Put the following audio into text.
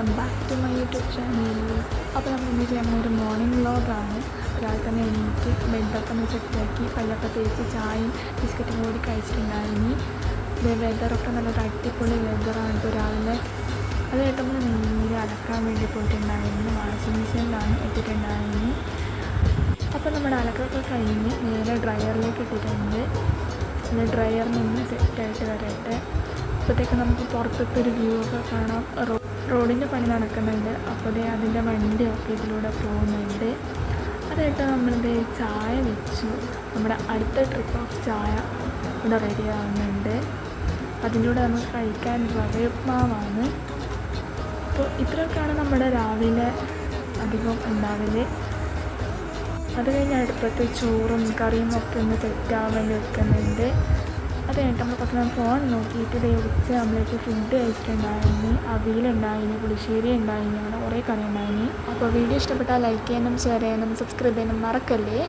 Welcome back to my YouTube channel. അപ്പോൾ നമ്മൾ ഇന്ന് ചെയ്യാൻ ഒരു മോർണിംഗ് വ്ളോഗാണ്. രാവിലെ തന്നെ എണീറ്റ് ബെഡൊക്കെ ഒന്ന് സെറ്റാക്കി പല്ലൊക്കെ തേച്ച് ചായയും ബിസ്ക്കറ്റും കൂടി കഴിച്ചിട്ടുണ്ടായിരുന്നു. വെതറൊക്കെ നല്ലൊരു അടിപൊളി വെതറാണ് ഇപ്പോൾ രാവിലെ. അത് കേട്ടപ്പോൾ നേരെ അലക്കാൻ വേണ്ടി പോയിട്ടുണ്ടായിരുന്നു. വാഷിംഗ് മെഷീനിലാണ് ഇട്ടിട്ടുണ്ടായിരുന്നു. അപ്പോൾ നമ്മുടെ അലക്കൊക്കെ കഴിഞ്ഞ് നേരെ ഡ്രയറിലേക്ക് ഇട്ടിട്ടുണ്ട്. ഡ്രയറിൽ നിന്ന് സെറ്റായിട്ട് വരട്ടെ. അപ്പോഴത്തേക്ക് നമുക്ക് പുറത്തത്തെ ഒരു വ്യൂ ഒക്കെ കാണാം. റോഡിൻ്റെ പണി നടക്കുന്നുണ്ട്. അപ്പോൾ അതിൻ്റെ വണ്ടിയൊക്കെ ഇതിലൂടെ പോകുന്നുണ്ട്. അതായിട്ട് നമ്മളിത് ചായ വെച്ചു. നമ്മുടെ അടുത്ത ട്രിപ്പ് ഓഫ് ചായ ഇവിടെ റെഡി ആവുന്നുണ്ട്. അതിൻ്റെ കൂടെ നമുക്ക് കഴിക്കാൻ റവ ഉപ്മാവാണ്. അപ്പോൾ ഇത്രയൊക്കെയാണ് നമ്മുടെ രാവിലെ അധികം ഉണ്ടാവല്. അത് കഴിഞ്ഞ് അടുപ്പത്ത് ചോറും കറിയും ഒക്കെ ഒന്ന് സെറ്റാവാൻ വേണ്ടി വെക്കുന്നുണ്ട്. അത് കഴിഞ്ഞിട്ട് നമ്മൾ കുറച്ച് നേരം ഫോൺ നോക്കിയിട്ട് ഉച്ച നമ്മളേക്ക് ഫുഡ് കഴിച്ചിട്ടുണ്ടായിരുന്നു. അവിയലുണ്ടായിരുന്നു, പുളിശ്ശേരി ഉണ്ടായിരുന്നു, അങ്ങനെ കുറേ കറി ഉണ്ടായിരുന്നു. അപ്പോൾ വീഡിയോ ഇഷ്ടപ്പെട്ടാൽ ലൈക്ക് ചെയ്യാനും ഷെയർ ചെയ്യാനും സബ്സ്ക്രൈബ് ചെയ്യാനും മറക്കല്ലേ.